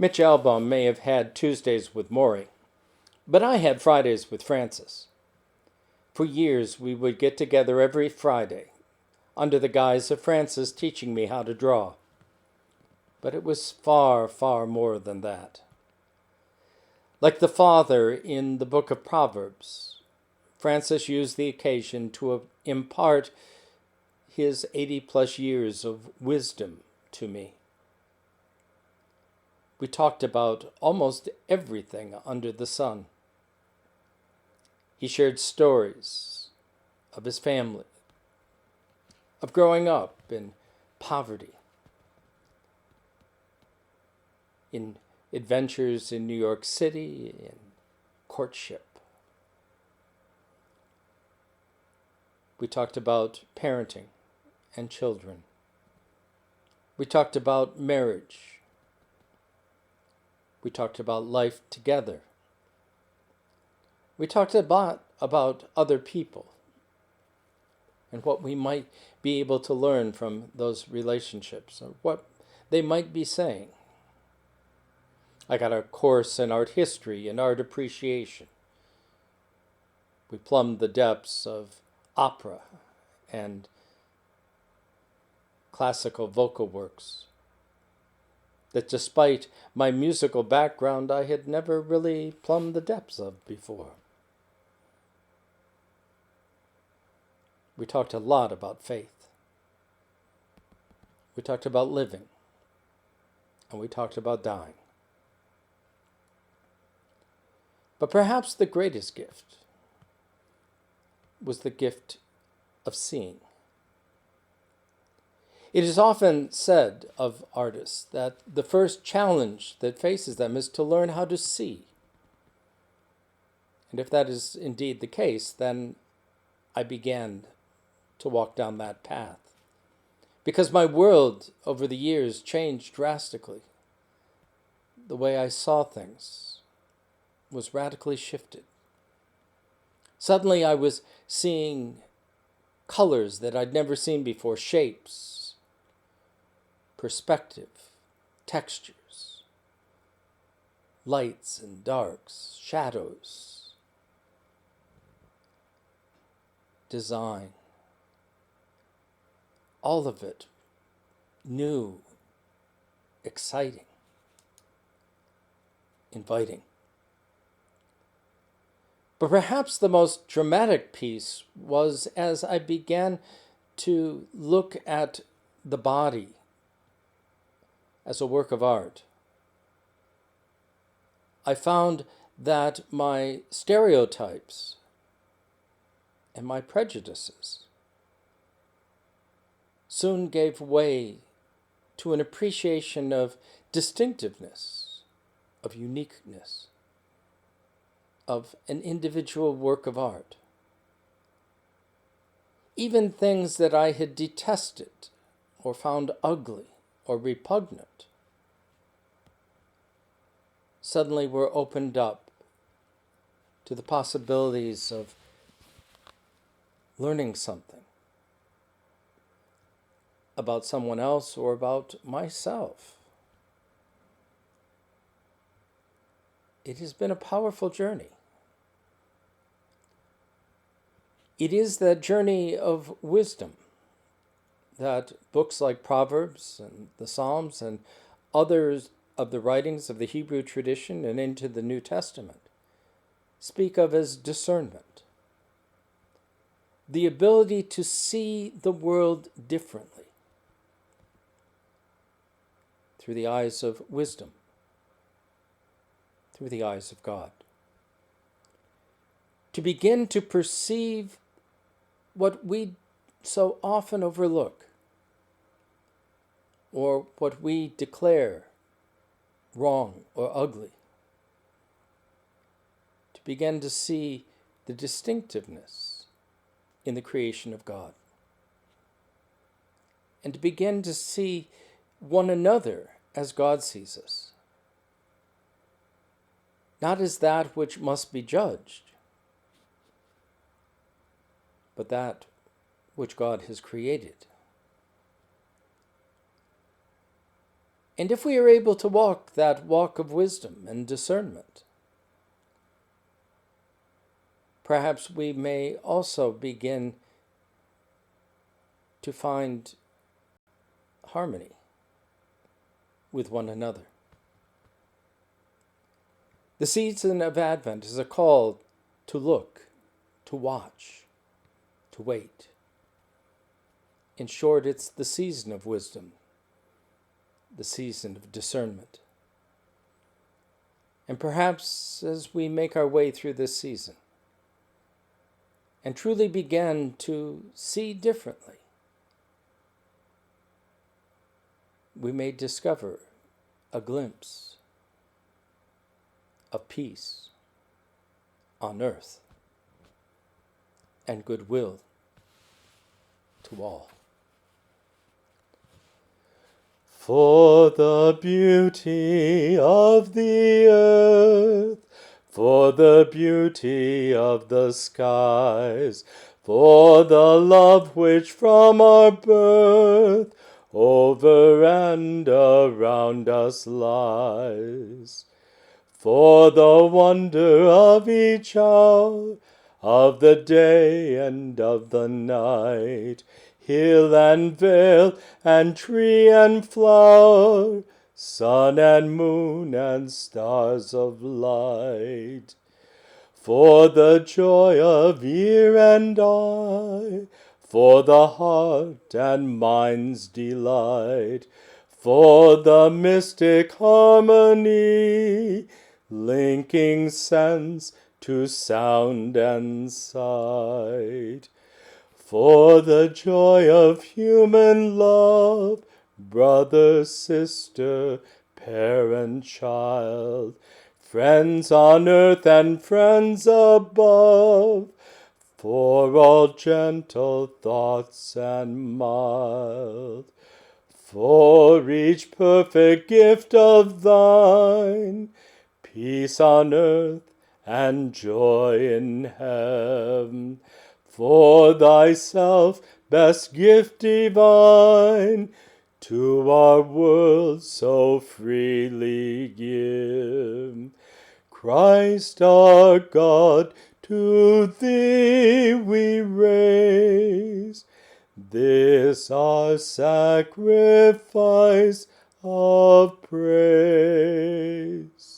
Mitch Albom may have had Tuesdays with Maury, but I had Fridays with Francis. For years, we would get together every Friday, under the guise of Francis teaching me how to draw. But it was far, far more than that. Like the father in the book of Proverbs, Francis used the occasion to impart his 80-plus years of wisdom to me. We talked about almost everything under the sun. He shared stories of his family, of growing up in poverty, in adventures in New York City, in courtship. We talked about parenting and children. We talked about marriage. We talked about life together. We talked about other people and what we might be able to learn from those relationships, or what they might be saying. I got a course in art history and art appreciation. We plumbed the depths of opera and classical vocal works that, despite my musical background, I had never really plumbed the depths of before. We talked a lot about faith. We talked about living. And we talked about dying. But perhaps the greatest gift was the gift of seeing. It is often said of artists that the first challenge that faces them is to learn how to see. And if that is indeed the case, then I began to walk down that path. Because my world over the years changed drastically. The way I saw things was radically shifted. Suddenly I was seeing colors that I'd never seen before, shapes, perspective, textures, lights and darks, shadows, design. All of it new, exciting, inviting. But perhaps the most dramatic piece was as I began to look at the body as a work of art. I found that my stereotypes and my prejudices soon gave way to an appreciation of distinctiveness, of uniqueness, of an individual work of art. Even things that I had detested or found ugly or repugnant suddenly were opened up to the possibilities of learning something about someone else or about myself. It has been a powerful journey. It is that journey of wisdom that books like Proverbs and the Psalms and others of the writings of the Hebrew tradition and into the New Testament speak of as discernment. The ability to see the world differently through the eyes of wisdom, through the eyes of God. To begin to perceive what we so often overlook, or what we declare wrong or ugly. To begin to see the distinctiveness in the creation of God. And to begin to see one another as God sees us. Not as that which must be judged, but that which God has created. And if we are able to walk that walk of wisdom and discernment, perhaps we may also begin to find harmony with one another. The season of Advent is a call to look, to watch, to wait. In short, it's the season of wisdom, the season of discernment. And perhaps as we make our way through this season and truly begin to see differently, we may discover a glimpse of peace on earth and goodwill to all. For the beauty of the earth, for the beauty of the skies, for the love which from our birth over and around us lies, for the wonder of each hour, of the day and of the night, hill and vale and tree and flower, sun and moon and stars of light, for the joy of ear and eye, for the heart and mind's delight, for the mystic harmony, linking sense to sound and sight, for the joy of human love, brother, sister, parent, child, friends on earth and friends above, for all gentle thoughts and mild, for each perfect gift of thine, peace on earth and joy in heaven, for thyself best gift divine, to our world so freely give. Christ our God, to thee we raise this our sacrifice of praise.